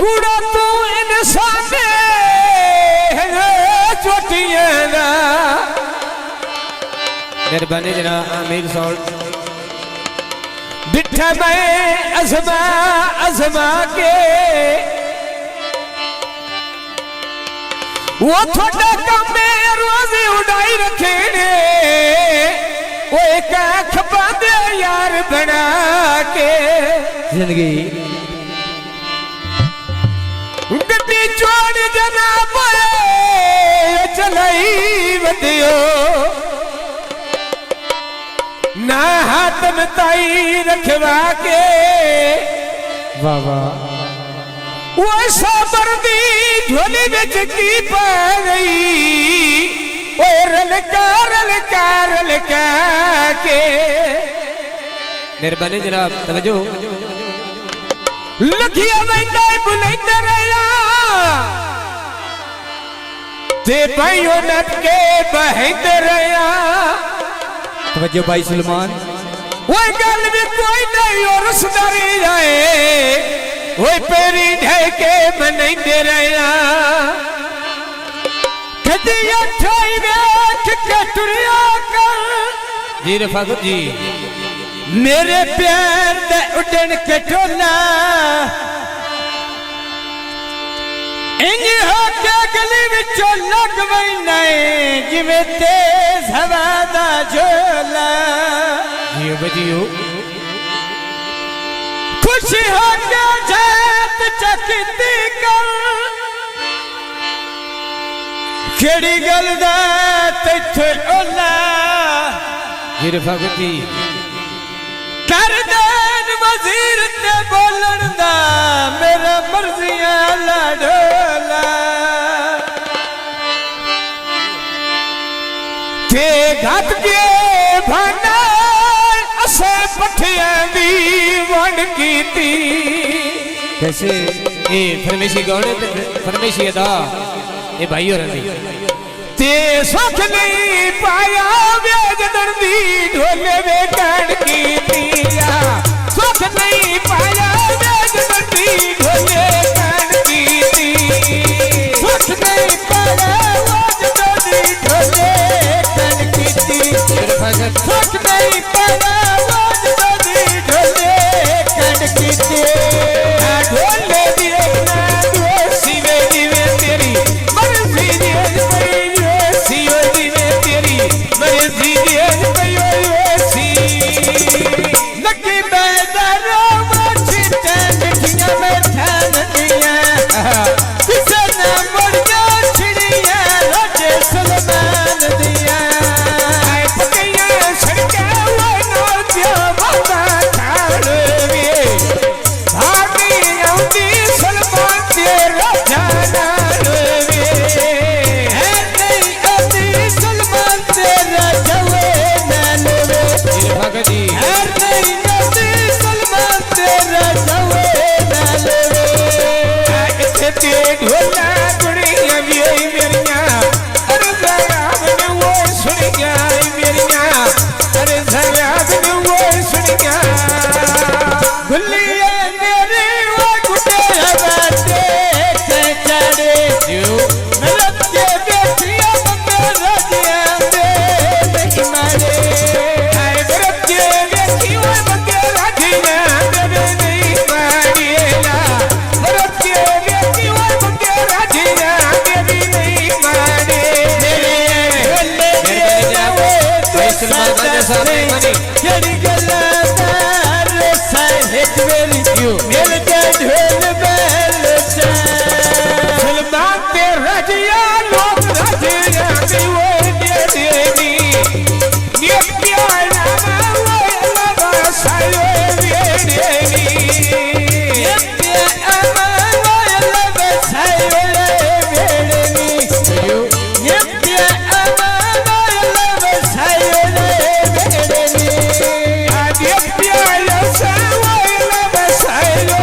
कूड़ा तू इंसान चोटियां मेहरबानी जना आमिर सॉल्ट बिठा मैं अजमा अजमा के वो थोड़ा काम में रोजी उड़ाई रखे ने वो एक आँख बांधे यार बना के जिंदगी गड्डी चोड़ जनाब चलाई वधियो ना हाथ में ताई रखवा के वाह वाह वो साबर दी झोली बिच की पा गई ओ रलका के मेहरबानी जनाब तवज्जो लखिया वैंदा बुलंद रहा ते भाइयों नट के बहंद रहा तवज्जो भाई सुलेमान वो गल भी कोई नहीं और सुधारी जाए वो पेरी ढह के मनैंदे रहा कदिया ठाई बैठ के टुरिया कर जी रफाकत जी मेरे प्यार दे उड़न के टोला इंज हो के गली विचों लग वैना जिवें तेज हवा दा झोला जियो बजियो खुश हो के जात चकती कर केड़ी गल दा तैथे ओला जी रफाकत जी कर देन वजीर ते बोलन दा मेरा मर्जियां लाडोला ते घट के भाना असे पठियां दी वंड कीती कैसे ए फरमेशी गौड़े ते फरमेशी अदा ए भाई और ते सुख नहीं पाया व्याज दर्दी ढोले वे कान की दिया सुख नहीं पाया व्याज दर्दी ढोले कान की दी सुख नहीं पाया व्याज दर्दी ढोले कान की दी सुख नहीं पाया व्याज दर्दी ढोले कान की दी ढोले दिए ना दोषी वे दिवे तेरी मर्जी लकी बेदारो मछी मिठिया में ठान दिया किसे न मुड़ जा छिड़िया रोजे सुलेमान दिया आए पकैया सड़के वो नौतिया बाबा ठाड़वे भागी औंदी सुलेमान तेरा जाना वे है नहीं औंदी सुलेमान तेरा जवे नानवे भगत जी ढोला गुड़िया भी मेरिया अरे जराब ने वो सुन गया मेरिया अरे जराब ने वो सुन गया गुल्लिया मेरी वो गुटे बाते चढ़े मेरा के बेटिया मेरा जिया दे नहीं मारे आए मेरा के बेटी वो मेरा जिया दे नहीं मारिएला मेरा के बेटी वो यदि गलदार साहित मेरी क्यों मेरे ढोल बैल सलमान ते रजिया लोग रजिया भी वो देनी ये प्यारा वो अल्लाह सायो देनी ये प्यारा वो अल्लाह सायो देनी ये प्यारा वो अल्लाह सायो आज ये प्यारा सायो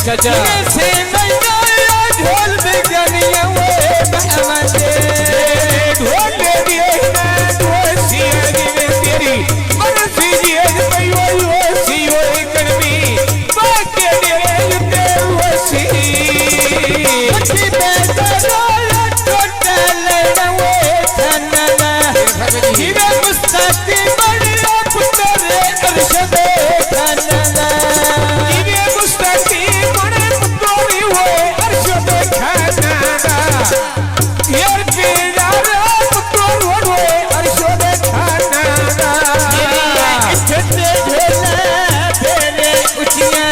चाचा से नैया ढोल बेगनिया वो बहमदे ढोल ले दिए ना दोसिया रे तेरी मर्जी जी भाई वो सी वो करमी बाके दे ते वो सी उठी बेदरा टोटल वो धनना जीवे मुस्तकी बड़िया पुत्र अरशद धनना जीवे मुस्तकी बड़े पुत्री वो अरशद धनना यार के यार पुत्र वो अरशद धनना इच्छते ढोला तेरे उठियां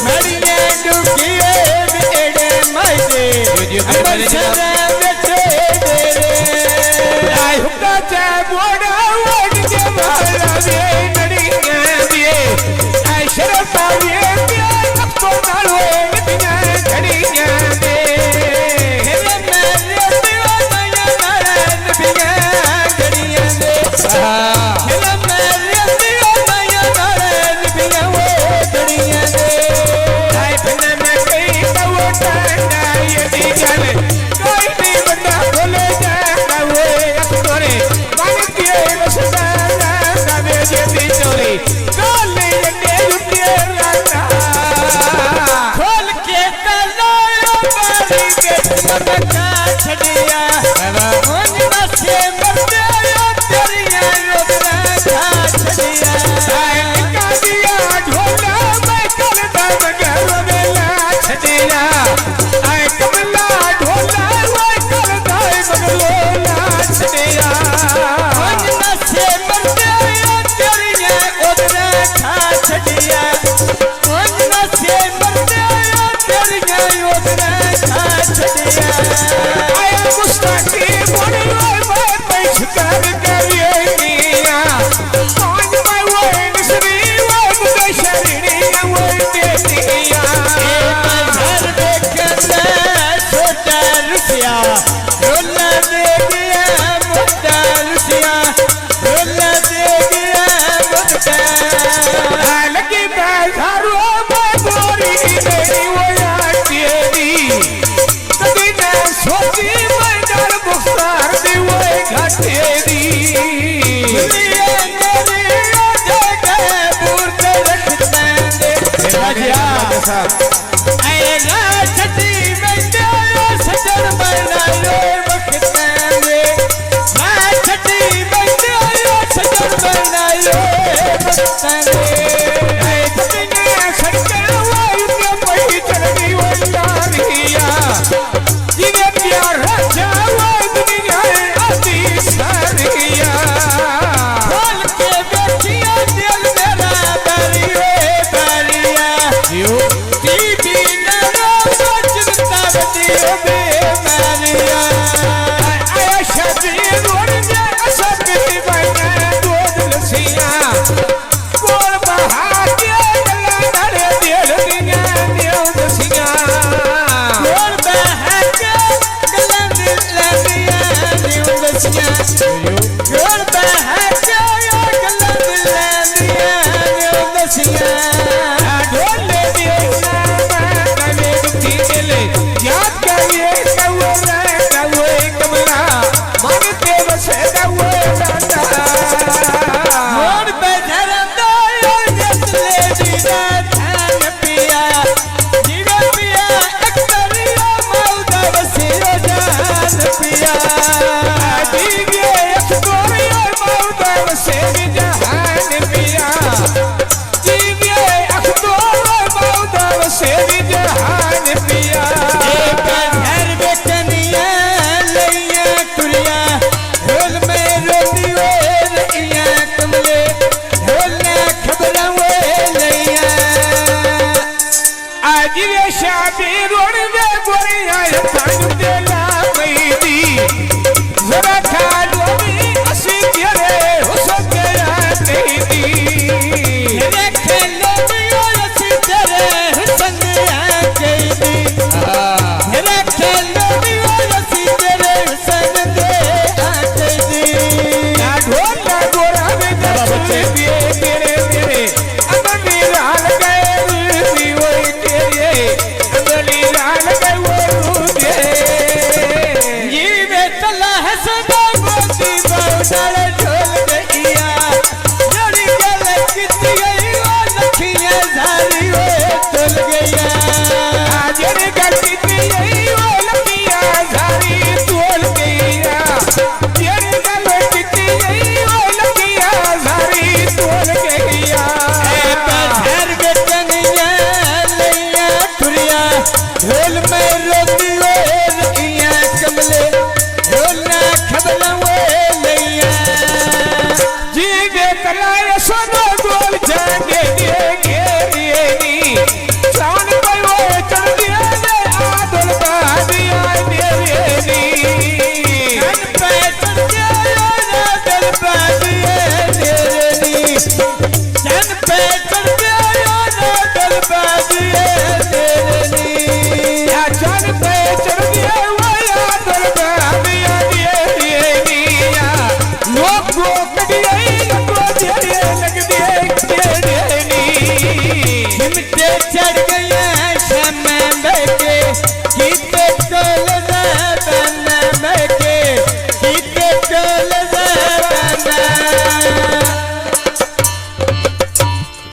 मड़िया डुकिए बेड़े मायदे अमर सदा बेटे तेरे आई हुक्का चा बोड़ा वोट के मारा दे नड़िया दिए आई शर्मा दिए प्यार अब तो नालो नदियां घड़ियां दे मेरे मेरे दीवाना नारायण बिया गड़ियां दे मेरे मेरे दीवाना नारायण बिया वो गड़ियां दे आई बना मैं कहीं तो वो टांगा ये दी गल कोई नहीं बंदा बोले जाता वो अक्तोरे मान के रसदा ना ये दी चोरी कोले ये रुपये राना खोल के कलाया बारी के चमका छड़िया उन नसे मरते तेरिया रोदना खा छड़िया आई निका दिया ढोला मैं कल दम गरो बेला छदिया आई कमला ढोला मैं कल दाई मगलोला छदिया उन नसे मरते तेरिया रोदना खा छड़िया उन नसे मरते तेरिया रोदना खा छड़िया आया मुस्ताकी मोड़ी मैं पैसकार करिए मिया आज मैं वो निसरी वो मुझे शरीरिया वो देतिया घर देखना छोटा रुपया रोला दे गया मोटा रुपया रोला दे गया मोटा लगी बाजारो में गोरी मेरी वो आती कभी न सोची मैं डर बुखार दी वो घाटे दी दुनिया मेरी जगह पूर्त रखता दे राजा ऐना छठी में तेरा सजन बनायो वक्ता दे मैं छठी में तेरा सजन बनायो वक्ता दे ऐ कभी सड़के वो इतने पही चलनी वो यारिया जिन्हें प्यार रचा वो दुनिया आती सारिया खोल के बेचिया दिल मेरा बारिया बीबी नरो चिंता बदियो बेमारिया आया शादी रोड जे असबी बने दूध लसिया कोल बहा के गला नड़े दिल दिया दियो दसिया और बहा के गला दिल दिया दियो दसिया और बहा के गला दिल दिया दियो दसिया ढोल ले दिए ना कवे दुखी दिल याद करिए कवे कमला मांगते बसे दवे दादा मोर पे धरंदा जसले दीदा थान पिया जीवे पिया अकबरिया मौदा वसियो जान पिया दीगे अखतोरिया मौत दी बहु